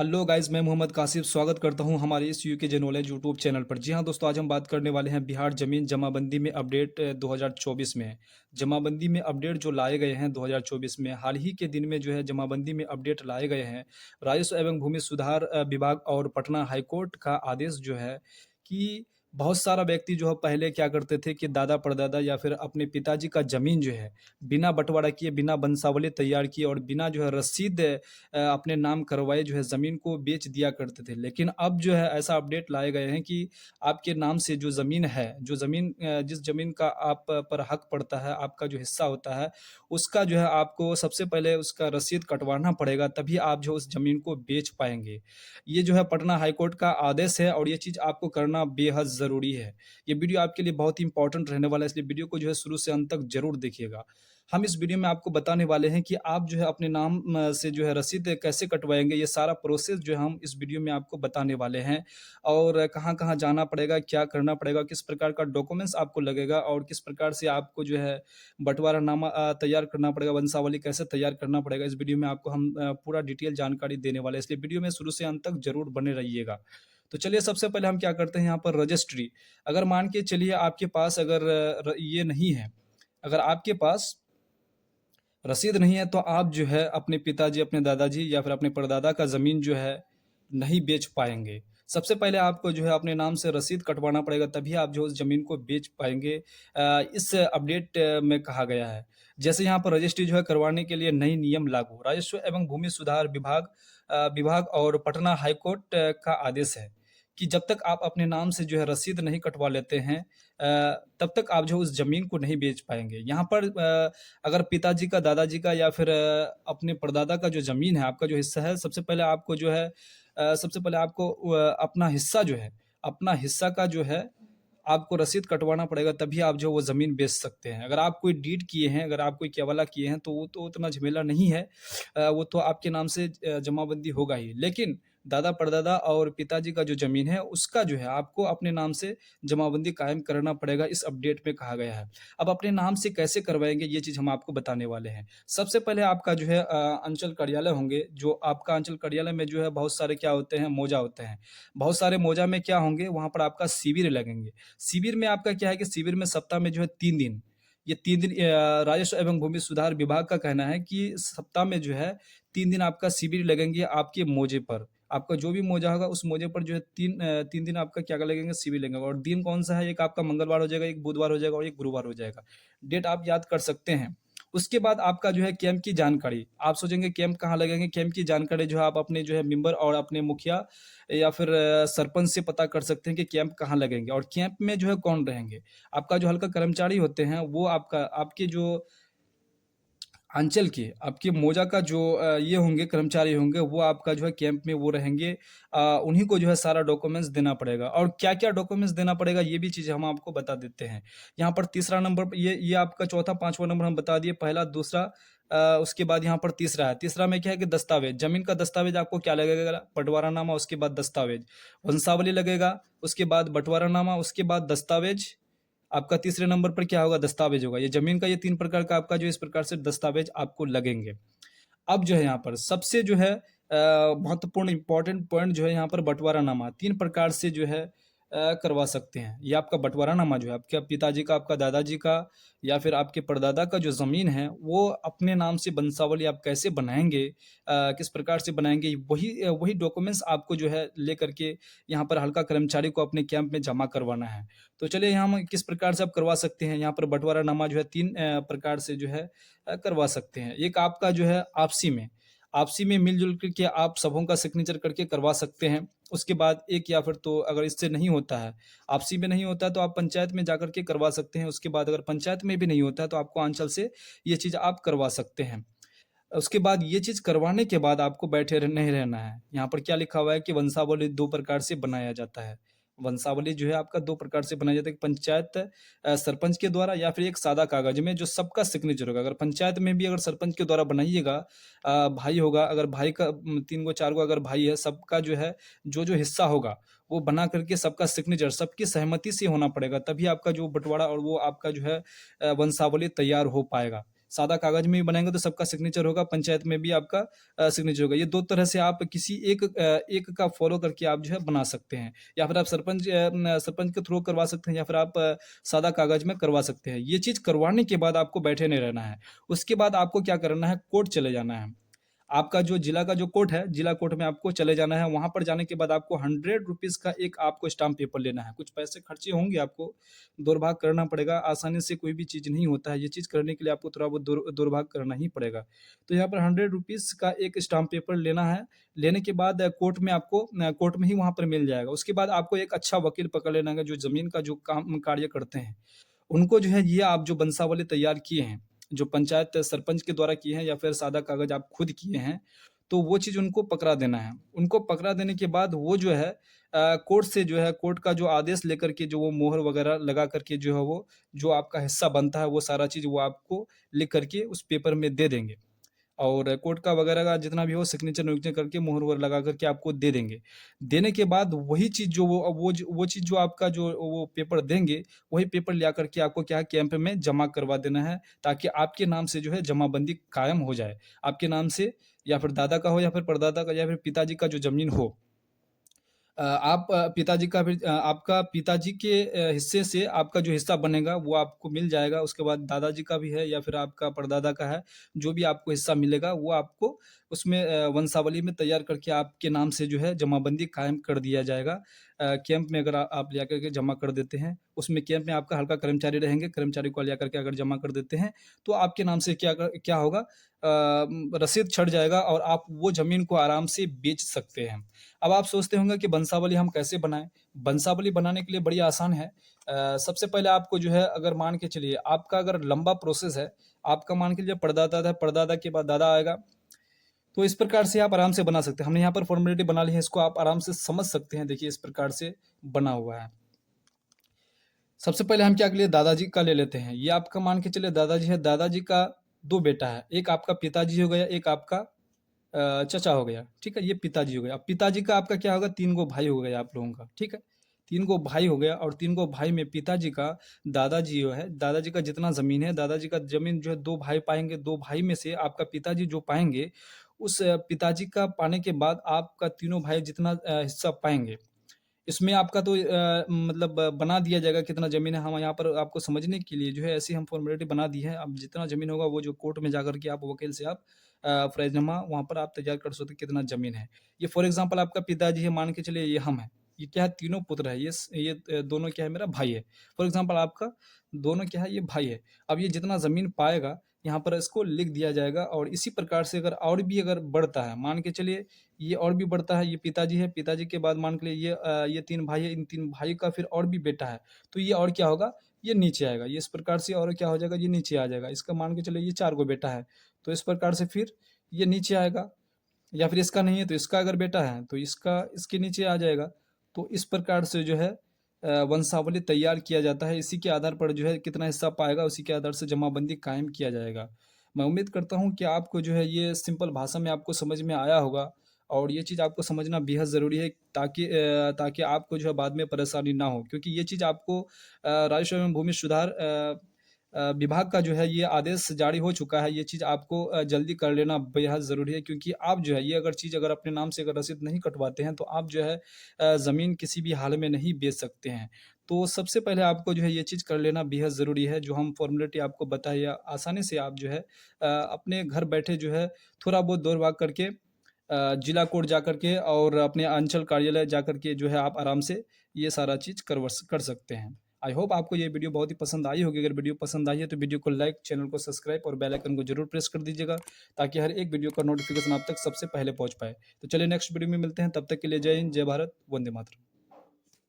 Hello guys, मैं मोहम्मद कासिफ स्वागत करता हूं हमारे इस यूके जे नॉलेज यूट्यूब चैनल पर। जी हां दोस्तों, आज हम बात करने वाले हैं बिहार ज़मीन जमाबंदी में अपडेट 2024 में। जमाबंदी में अपडेट जो लाए गए हैं 2024 में, हाल ही के दिन में जो है जमाबंदी में अपडेट लाए गए हैं। राजस्व एवं भूमि सुधार विभाग और पटना हाईकोर्ट का आदेश जो है कि बहुत सारा व्यक्ति जो है पहले क्या करते थे कि दादा परदादा या फिर अपने पिताजी का ज़मीन जो है बिना बंटवारा किए, बिना वंशावली तैयार किए और बिना जो है रसीद अपने नाम करवाए जो है ज़मीन को बेच दिया करते थे। लेकिन अब जो है ऐसा अपडेट लाए गए हैं कि आपके नाम से जो ज़मीन है, जो ज़मीन जिस ज़मीन का आप पर हक पड़ता है, आपका जो हिस्सा होता है, उसका जो है आपको सबसे पहले उसका रसीद कटवाना पड़ेगा, तभी आप जो उस ज़मीन को बेच पाएँगे। ये जो है पटना हाई कोर्ट का आदेश है और ये चीज़ आपको करना बेहद ज़रूरी है। ये वीडियो आपके लिए बहुत ही इम्पोर्टेंट रहने वाला है, इसलिए वीडियो को जो है शुरू से अंत तक ज़रूर देखिएगा। हम इस वीडियो में आपको बताने वाले हैं कि आप जो है अपने नाम से जो है रसीद कैसे कटवाएँगे, ये सारा प्रोसेस जो है हम इस वीडियो में आपको बताने वाले हैं। और कहाँ-कहाँ जाना पड़ेगा, क्या करना पड़ेगा, किस प्रकार का डॉक्यूमेंट्स आपको लगेगा और किस प्रकार से आपको जो है बँटवारानामा तैयार करना पड़ेगा, वंशावली कैसे तैयार करना पड़ेगा। इस वीडियो में आपको हम पूरा डिटेल जानकारी देने वाले हैं, इसलिए वीडियो में शुरू से अंत तक ज़रूर बने रहिएगा। तो चलिए सबसे पहले हम क्या करते हैं यहाँ पर रजिस्ट्री। अगर मान के चलिए आपके पास अगर ये नहीं है, अगर आपके पास रसीद नहीं है तो आप जो है अपने पिताजी, अपने दादाजी या फिर अपने परदादा का ज़मीन जो है नहीं बेच पाएँगे। सबसे पहले आपको जो है अपने नाम से रसीद कटवाना पड़ेगा, तभी आप जो उस ज़मीन को बेच पाएँगे। इस अपडेट में कहा गया है। जैसे यहाँ पर रजिस्ट्री जो है करवाने के लिए नई नियम लागू, राजस्व एवं भूमि सुधार विभाग और पटना हाई कोर्ट का आदेश है कि जब तक आप अपने नाम से जो है रसीद नहीं कटवा लेते हैं, तब तक आप जो उस ज़मीन को नहीं बेच पाएँगे। यहाँ पर अगर पिताजी का, दादाजी का या फिर अपने परदादा का जो ज़मीन है, आपका जो हिस्सा है, सबसे पहले आपको जो है सबसे पहले आपको अपना हिस्सा जो है, अपना हिस्सा का जो है आपको रसीद कटवाना पड़ेगा, तभी आप जो वो ज़मीन बेच सकते हैं। अगर आप कोई डीड किए हैं, अगर आप कोई केवाला किए हैं, तो वो तो उतना झमेला नहीं है। वो तो आपके नाम से जमाबंदी होगा ही। लेकिन दादा-परदादा और पिताजी का जो ज़मीन है, उसका जो है आपको अपने नाम से जमाबंदी कायम करना पड़ेगा, इस अपडेट में कहा गया है। अब अपने नाम से कैसे करवाएँगे, ये चीज़ हम आपको बताने वाले हैं। सबसे पहले आपका जो है अंचल कार्यालय होंगे, जो आपका अंचल कार्यालय में जो है बहुत सारे क्या होते हैं, मोजा होते हैं। बहुत सारे मोजा में क्या होंगे, वहाँ पर आपका शिविर लगेंगे। शिविर में आपका क्या है कि शिविर में सप्ताह में जो है 3 दिन, ये 3 दिन राजस्व एवं भूमि सुधार विभाग का कहना है कि सप्ताह में जो है 3 दिन आपका शिविर लगेंगे आपके मोजे पर। आपका जो भी मोजा होगा उस मोजे पर जो है 3 दिन आपका क्या लगेंगे, शिविर लगेगा। और दिन कौन-सा है, एक आपका मंगलवार हो जाएगा, एक बुधवार हो जाएगा और एक गुरुवार हो जाएगा। डेट आप याद कर सकते हैं। उसके बाद आपका जो है कैंप की जानकारी। आप सोचेंगे कैंप कहाँ लगेंगे, कैंप की जानकारी जो है आप अपने जो है मेंबर और अपने मुखिया या फिर सरपंच से पता कर सकते हैं कि कैंप कहाँ लगेंगे और कैंप में जो है कौन रहेंगे। आपका जो हल्का कर्मचारी होते हैं, वो आपके जो अंचल के, आपके मोजा का जो ये होंगे, कर्मचारी होंगे, वो आपका जो है कैंप में वो रहेंगे। उन्हीं को जो है सारा डॉक्यूमेंट्स देना पड़ेगा और क्या-क्या डॉक्यूमेंट्स देना पड़ेगा, ये भी चीज़ें हम आपको बता देते हैं। यहाँ पर तीसरा नंबर पे ये आपका चौथा, 5वाँ नंबर हम बता दिए, पहला, दूसरा, उसके बाद यहाँ पर तीसरा है। तीसरा में क्या है कि दस्तावेज़, ज़मीन का दस्तावेज़ आपको क्या लगेगा, बँटवारानामा, उसके बाद दस्तावेज़। वंशावली लगेगा, उसके बाद बँटवारानामा, उसके बाद दस्तावेज़। आपका तीसरे नंबर पर क्या होगा, दस्तावेज होगा। ये ज़मीन का ये 3 प्रकार का आपका जो इस प्रकार से दस्तावेज आपको लगेंगे। अब जो है यहाँ पर सबसे जो है महत्वपूर्ण इम्पोर्टेंट पॉइंट जो है यहाँ पर बँटवारानामा 3 प्रकार से जो है करवा सकते हैं। ये आपका बँटवारानामा जो है आपके पिताजी का, आपका दादाजी का या फिर आपके परदादा का जो ज़मीन है, वो अपने नाम से वंशावली आप कैसे बनाएँगे, किस प्रकार से बनाएँगे, वही डॉक्यूमेंट्स आपको जो है लेकर के यहाँ पर हल्का कर्मचारी को अपने कैंप में जमा करवाना है। तो चलिए यहाँ हम किस प्रकार से आप करवा सकते हैं, यहाँ पर बँटवारानामा जो है 3 प्रकार से जो है करवा सकते हैं। एक आपका जो है आपसी में मिल-जुल कर के आप सबों का सिग्नेचर करके करवा सकते हैं। उसके बाद एक या फिर तो अगर इससे नहीं होता है, आपसी में नहीं होता है तो आप पंचायत में जाकर के करवा सकते हैं। उसके बाद अगर पंचायत में भी नहीं होता है तो आपको अंचल से ये चीज़ आप करवा सकते हैं। उसके बाद ये चीज़ करवाने के बाद आपको बैठे नहीं रहना है। यहाँ पर क्या लिखा हुआ है कि वंशावली 2 प्रकार से बनाया जाता है। वंशावली जो है आपका 2 प्रकार से बनाया जाता है, एक पंचायत सरपंच के द्वारा या फिर एक सादा कागज़ में जो सबका सिग्नेचर होगा। अगर पंचायत में भी अगर सरपंच के द्वारा बनाइएगा, भाई होगा, अगर भाई का 3 गो 4 गो अगर भाई है, सबका जो है जो-जो हिस्सा होगा, वो बना करके सबका सिग्नेचर सबकी सहमति से होना पड़ेगा, तभी आपका जो बँटवारा और वो आपका जो है वंशावली तैयार हो पाएगा। सादा कागज़ में भी बनाएँगे तो सबका सिग्नेचर होगा, पंचायत में भी आपका सिग्नेचर होगा। ये 2 तरह से आप किसी एक का फ़ॉलो करके आप जो है बना सकते हैं, या फिर आप सरपंच के थ्रू करवा सकते हैं, या फिर आप सादा कागज़ में करवा सकते हैं। ये चीज़ करवाने के बाद आपको बैठे नहीं रहना है। उसके बाद आपको क्या करना है, कोर्ट चले जाना है। आपका जो जिला का जो कोर्ट है, जिला कोर्ट में आपको चले जाना है। वहाँ पर जाने के बाद आपको ₹100 का एक आपको स्टाम्प पेपर लेना है। कुछ पैसे खर्चे होंगे, आपको दौड़-भाग करना पड़ेगा। आसानी से कोई भी चीज़ नहीं होता है। ये चीज़ करने के लिए आपको थोड़ा बहुत दौड़-भाग करना ही पड़ेगा। तो यहाँ पर ₹100 का एक स्टाम्प पेपर लेना है। लेने के बाद कोर्ट में ही वहाँ पर मिल जाएगा। उसके बाद आपको एक अच्छा वकील पकड़ लेना है, जो ज़मीन का जो काम कार्य करते हैं। उनको जो है ये आप जो वंशावली तैयार किए हैं, जो पंचायत सरपंच के द्वारा किए हैं या फिर सादा कागज़ आप खुद किए हैं, तो वो चीज़ उनको पकड़ा देना है। उनको पकड़ा देने के बाद वो जो है कोर्ट से जो है, कोर्ट का जो आदेश लेकर के जो वो मोहर वगैरह लगा कर के जो है वो, जो आपका हिस्सा बनता है वो सारा चीज़ वो आपको लिख कर के उस पेपर में दे देंगे। और कोर्ट का वगैरह का जितना भी हो सिग्नेचर-विग्नेचर करके मोहर-वोहर लगा कर के आपको दे देंगे। देने के बाद वही चीज़ जो वो चीज़ जो आपका जो वो पेपर देंगे, वही पेपर ले आकर के आपको क्या है कैंप में जमा करवा देना है, ताकि आपके नाम से जो है जमाबंदी कायम हो जाए। आपके नाम से, या फिर दादा का हो या फिर परदादा का या फिर पिताजी का जो ज़मीन हो, पिताजी का भी आपका पिताजी के हिस्से से आपका जो हिस्सा बनेगा वो आपको मिल जाएगा। उसके बाद दादाजी का भी है या फिर आपका परदादा का है, जो भी आपको हिस्सा मिलेगा वो आपको उसमें वंशावली में तैयार करके आपके नाम से जो है जमाबंदी कायम कर दिया जाएगा। कैंप में अगर आप ले आकर के जमा कर देते हैं, उसमें कैंप में आपका हल्का कर्मचारी रहेंगे, कर्मचारी को ले आकर के अगर जमा कर देते हैं, तो आपके नाम से क्या होगा, रसीद छँट जाएगा और आप वो ज़मीन को आराम से बेच सकते हैं। अब आप सोचते होंगे कि वंशावली हम कैसे बनाएँ? वंशावली बनाने के लिए बड़ी आसान है। सबसे पहले आपको जो है, अगर मान के चलिए आपका अगर लंबा प्रोसेस है, आपका मान के चलिए परदादा था, परदादा के बाद दादा आएगा, तो इस प्रकार से आप आराम से बना सकते हैं। हमने यहाँ पर फ़ॉर्मेलिटी बना ली है, इसको आप आराम से समझ सकते हैं। देखिए इस प्रकार से बना हुआ है। सबसे पहले हम क्या कर लिए, दादाजी का ले लेते हैं। ये आपका मान के चलिए दादाजी है, दादाजी का 2 बेटा है। एक आपका पिताजी हो गया, एक आपका चचा हो गया, ठीक है? ये पिताजी हो गया। अब पिताजी का आपका क्या होगा, 3 गो भाई हो गए आप लोगों का, ठीक है? 3 गो भाई हो गया, और 3 गो भाई में पिताजी का, दादाजी जो है, दादाजी का जितना ज़मीन है, दादाजी का ज़मीन जो है 2 भाई पाएँगे, 2 भाई में से आपका पिताजी जो पाएँगे, उस पिताजी का पाने के बाद आपका तीनों भाई जितना हिस्सा पाएँगे, इसमें आपका तो मतलब बना दिया जाएगा कितना ज़मीन है। हम यहाँ पर आपको समझने के लिए जो है ऐसी हम फ़ॉर्मेलिटी बना दी है। अब जितना ज़मीन होगा वो जो कोर्ट में जाकर के आप वकील से आप फ़रज़नामा वहाँ पर आप तैयार कर सकते हैं कितना ज़मीन है। ये फ़ॉर एग्ज़ाम्पल आपका पिताजी है, मान के चलिए ये हम हैं। ये क्या है, तीनों पुत्र हैं। दोनों क्या है, मेरा भाई है। फ़ॉर एग्ज़ाम्पल आपका दोनों क्या है, ये भाई है। अब ये जितना ज़मीन पाएगा यहाँ पर इसको लिख दिया जाएगा, और इसी प्रकार से अगर और भी अगर बढ़ता है, मान के चलिए ये और भी बढ़ता है, ये पिताजी है, पिताजी के बाद मान के लिए ये 3 भाई है, इन 3 भाई का फिर और भी बेटा है, तो ये और क्या होगा, ये नीचे आएगा। ये इस प्रकार से और क्या हो जाएगा, ये नीचे आ जाएगा। इसका मान के चलिए ये 4 गो बेटा है, तो इस प्रकार से फिर ये नीचे आएगा, या फिर इसका नहीं है तो इसका अगर बेटा है तो इसका इसके नीचे आ जाएगा। तो इस प्रकार से जो है वंशावली तैयार किया जाता है। इसी के आधार पर जो है कितना हिस्सा पाएगा, उसी के आधार से जमाबंदी कायम किया जाएगा। मैं उम्मीद करता हूँ कि आपको जो है ये सिंपल भाषा में आपको समझ में आया होगा, और ये चीज़ आपको समझना बेहद ज़रूरी है, ताकि आपको जो है बाद में परेशानी ना हो, क्योंकि ये चीज़ आपको राजस्व एवं भूमि सुधार विभाग का जो है ये आदेश जारी हो चुका है। ये चीज़ आपको जल्दी कर लेना बेहद ज़रूरी है, क्योंकि आप जो है ये अगर चीज़ अगर अपने नाम से अगर रसीद नहीं कटवाते हैं, तो आप जो है ज़मीन किसी भी हाल में नहीं बेच सकते हैं। तो सबसे पहले आपको जो है ये चीज़ कर लेना बेहद ज़रूरी है, जो हम फ़ॉर्मेलिटी आपको बताए, या आसानी से आप जो है अपने घर बैठे जो है थोड़ा बहुत दौड़-भाग करके जिला कोर्ट जाकर के और अपने अंचल कार्यालय जाकर के जो है आप आराम से ये सारा चीज़ कर सकते हैं। आई होप आपको ये वीडियो बहुत ही पसंद आई होगी। अगर वीडियो पसंद आई है तो वीडियो को लाइक, चैनल को सब्सक्राइब और बेल आइकन को जरूर प्रेस कर दीजिएगा, ताकि हर एक वीडियो का नोटिफिकेशन आप तक सबसे पहले पहुंच पाए। तो चलिए नेक्स्ट वीडियो में मिलते हैं, तब तक के लिए जय हिंद, जय भारत, वंदे मातरम।